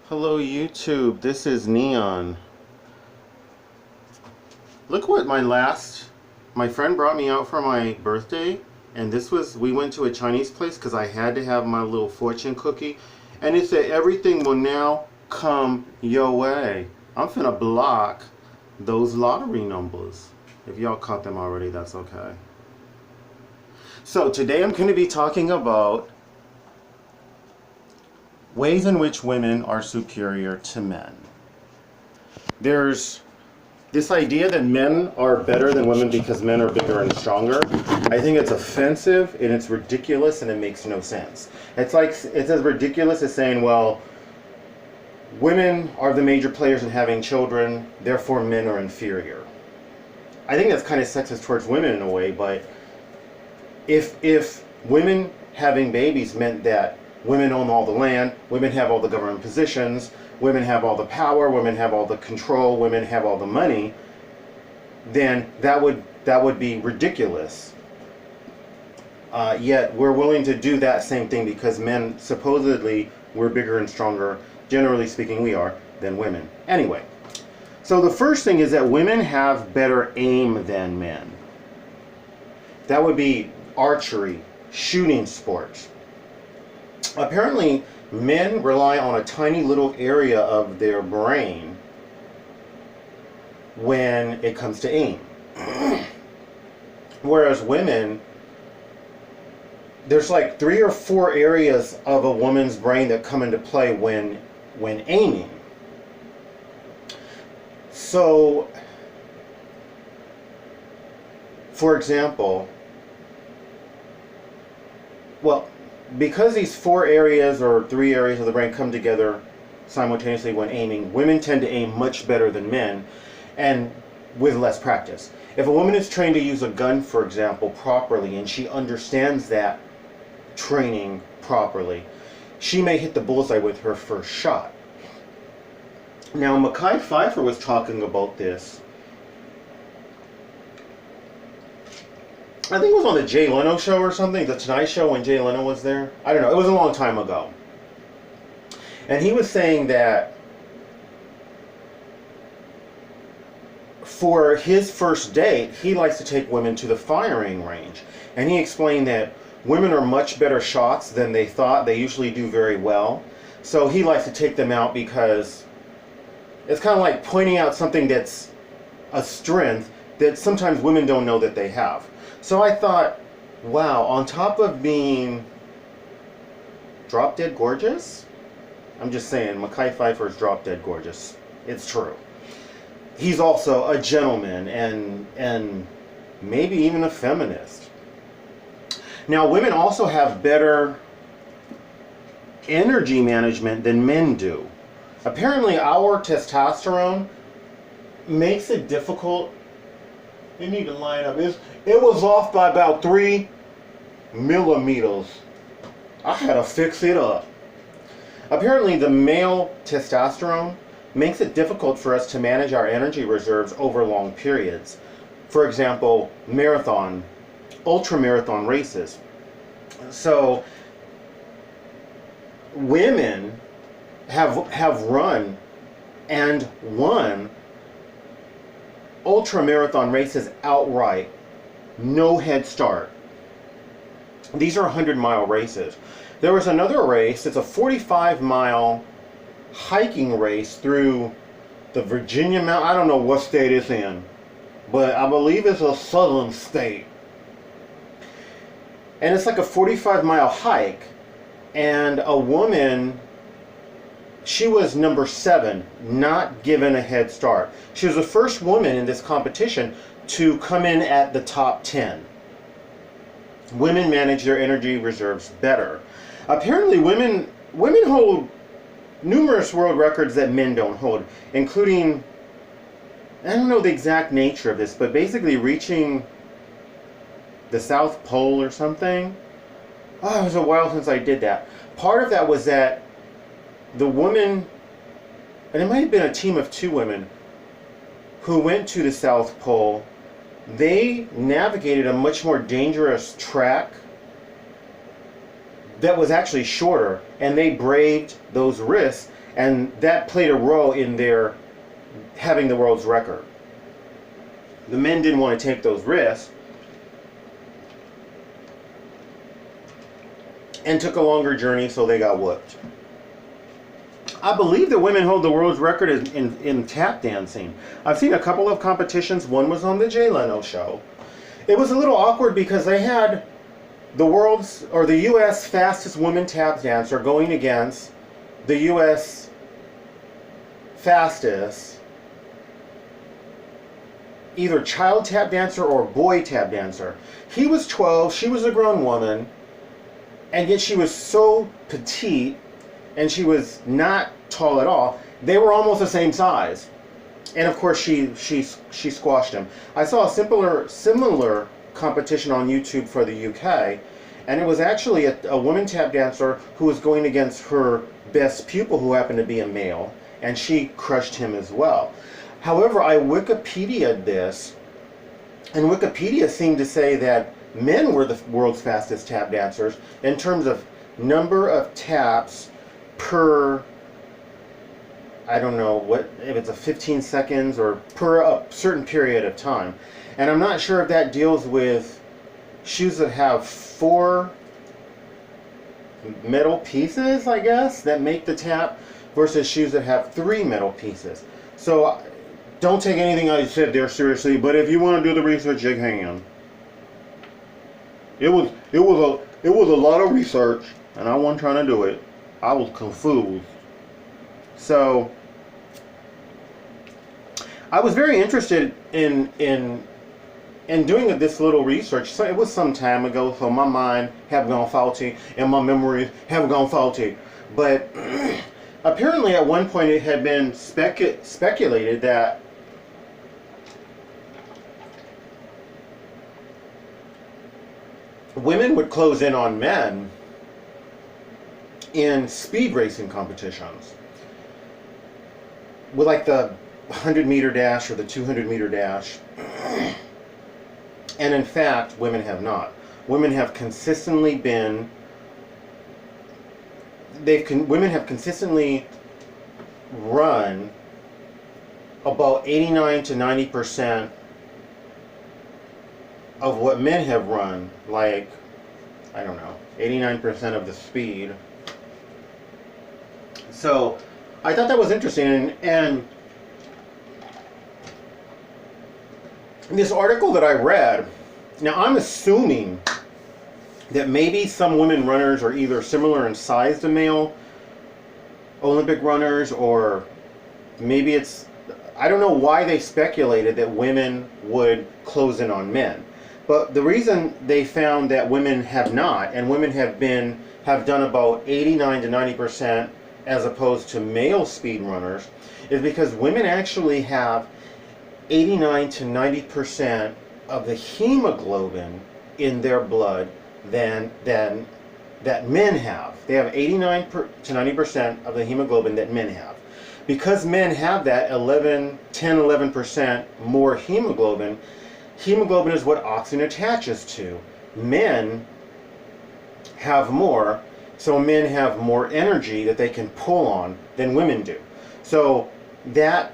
Hello YouTube, this is Neon. Look what my friend brought me out for my birthday, and we went to a Chinese place because I had to have my little fortune cookie, and it said everything will now come your way. I'm finna block those lottery numbers. If y'all caught them already, that's okay. So today I'm going to be talking about ways in which women are superior to men. There's this idea that men are better than women because men are bigger and stronger. I think it's offensive and it's ridiculous and it makes no sense. It's as ridiculous as saying, well, women are the major players in having children, therefore men are inferior. I think that's kind of sexist towards women in a way, but if women having babies meant that women own all the land, women have all the government positions, women have all the power, women have all the control, women have all the money, then that would be ridiculous. Yet we're willing to do that same thing because men, supposedly, we're bigger and stronger, generally speaking we are, than women. Anyway, so the first thing is that women have better aim than men. That would be archery, shooting sports. Apparently, men rely on a tiny little area of their brain when it comes to aim. Whereas women, there's like 3 or 4 areas of a woman's brain that come into play when aiming. So, for example, well, because these 4 areas or 3 areas of the brain come together simultaneously when aiming, women tend to aim much better than men and with less practice. If a woman is trained to use a gun, for example, properly, and she understands that training properly, she may hit the bullseye with her first shot. Now, Mekhi Phifer was talking about this. I think it was on the Jay Leno show or something, the Tonight Show when Jay Leno was there. I don't know, it was a long time ago. And he was saying that for his first date, he likes to take women to the firing range. And he explained that women are much better shots than they thought. They usually do very well. So he likes to take them out because it's kind of like pointing out something that's a strength that sometimes women don't know that they have. So I thought, wow, on top of being drop dead gorgeous, I'm just saying, Mekhi Phifer is drop dead gorgeous. It's true. He's also a gentleman and maybe even a feminist. Now, women also have better energy management than men do. Apparently, our testosterone makes it difficult. You need to line up. It was off by about 3 millimeters. I had to fix it up. Apparently, the male testosterone makes it difficult for us to manage our energy reserves over long periods. For example, ultra-marathon races. So, women have run and won ultra-marathon races outright. No head start. These are 100-mile races. There was another race, it's a 45-mile hiking race through the Virginia Mountain. I don't know what state it's in, but I believe it's a southern state. And it's like a 45-mile hike, and a woman, she was number 7, not given a head start. She was the first woman in this competition to come in at the top 10. Women manage their energy reserves better. Apparently, women hold numerous world records that men don't hold, including, I don't know the exact nature of this, but basically reaching the South Pole or something. Oh, it was a while since I did that. Part of that was that the woman, and it might have been a team of 2 women who went to the South Pole, they navigated a much more dangerous track that was actually shorter, and they braved those risks, And that played a role in their having the world's record. The men didn't want to take those risks and took a longer journey, so they got whooped. I believe that women hold the world's record in tap dancing. I've seen a couple of competitions. One was on the Jay Leno show. It was a little awkward because they had the world's, or the U.S. fastest woman tap dancer going against the U.S. fastest either child tap dancer or boy tap dancer. He was 12, she was a grown woman, and yet she was so petite, and she was not tall at all. They were almost the same size. And of course she squashed him. I saw a similar competition on YouTube for the UK, and it was actually a woman tap dancer who was going against her best pupil, who happened to be a male, and she crushed him as well. However, I Wikipedia'd this, and Wikipedia seemed to say that men were the world's fastest tap dancers in terms of number of taps per, I don't know what, if it's a 15 seconds or per a certain period of time. And I'm not sure if that deals with shoes that have 4 metal pieces, I guess, that make the tap, versus shoes that have 3 metal pieces. So don't take anything I said there seriously, but if you want to do the research, you can. It was a lot of research, and I wasn't trying to do it. I was confused. So I was very interested in doing this little research. So it was some time ago, so my mind have gone faulty and my memories have gone faulty. But apparently at one point it had been speculated that women would close in on men in speed racing competitions with like the 100-meter dash or the 200-meter dash. And in fact, women have not. Women have consistently been, women have consistently run about 89 to 90% of what men have run, like, I don't know, 89% of the speed. So I thought that was interesting, and this article that I read, now I'm assuming that maybe some women runners are either similar in size to male Olympic runners, or maybe it's, I don't know why they speculated that women would close in on men. But the reason they found that women have not, and women have done about 89 to 90% as opposed to male speed runners, is because women actually have 89 to 90% of the hemoglobin in their blood than that men have. They have 89 to 90% of the hemoglobin that men have. Because men have that 10-11% more hemoglobin, hemoglobin is what oxygen attaches to. Men have more, so men have more energy that they can pull on than women do. So that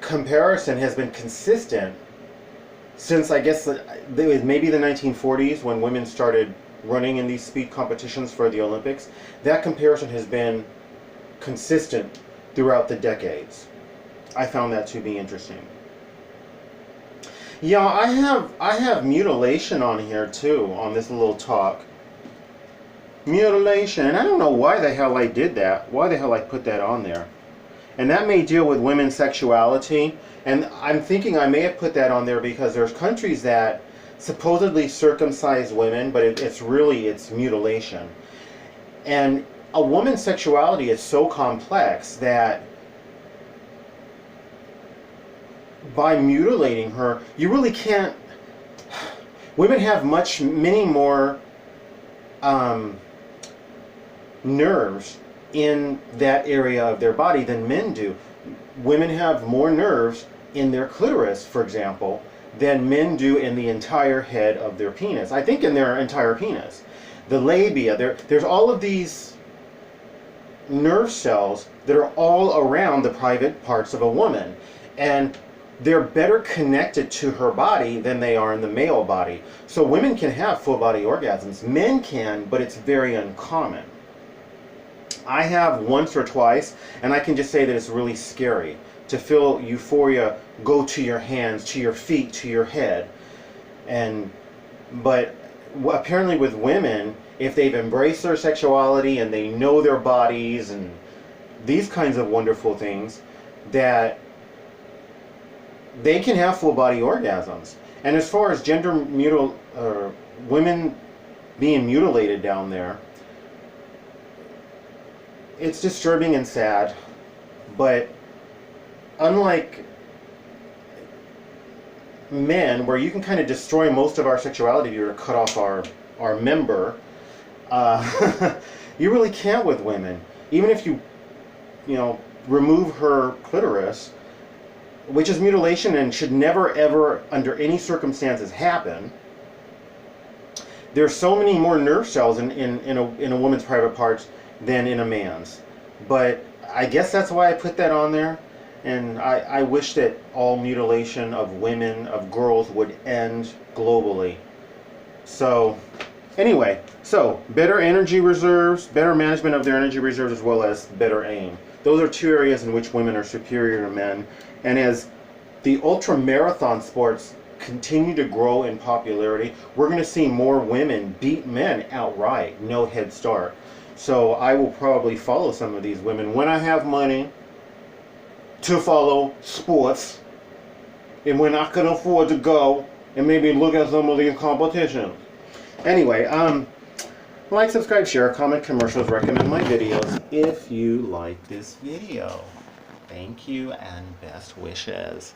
comparison has been consistent since, I guess, maybe the 1940s, when women started running in these speed competitions for the Olympics. That comparison has been consistent throughout the decades. I found that to be interesting. Yeah, I have mutilation on here too, on this little talk. Mutilation, and I don't know why the hell I did that. Why the hell I put that on there? And that may deal with women's sexuality. And I'm thinking I may have put that on there because there's countries that supposedly circumcise women, but it's mutilation. And a woman's sexuality is so complex that by mutilating her, you really can't. Women have many more nerves in that area of their body than men do. Women have more nerves in their clitoris, for example, than men do in the entire head of their penis. I think in their entire penis. The labia, there's all of these nerve cells that are all around the private parts of a woman. And they're better connected to her body than they are in the male body. So women can have full body orgasms. Men can, but it's very uncommon. I have once or twice, and I can just say that it's really scary to feel euphoria go to your hands, to your feet, to your head. But apparently with women, if they've embraced their sexuality and they know their bodies and these kinds of wonderful things, that they can have full body orgasms. And as far as women being mutilated down there, it's disturbing and sad, but unlike men, where you can kind of destroy most of our sexuality if you were to cut off our member, you really can't with women. Even if you remove her clitoris, which is mutilation and should never ever under any circumstances happen. There's so many more nerve cells in a woman's private parts than in a man's. But I guess that's why I put that on there. And I wish that all mutilation of women, of girls, would end globally. So anyway, so better energy reserves, better management of their energy reserves, as well as better aim. Those are two areas in which women are superior to men. And as the ultra marathon sports continue to grow in popularity, we're going to see more women beat men outright, no head start. So I will probably follow some of these women when I have money to follow sports, and when I can afford to go and maybe look at some of these competitions. Anyway, like, subscribe, share, comment, commercials, recommend my videos if you like this video. Thank you and best wishes.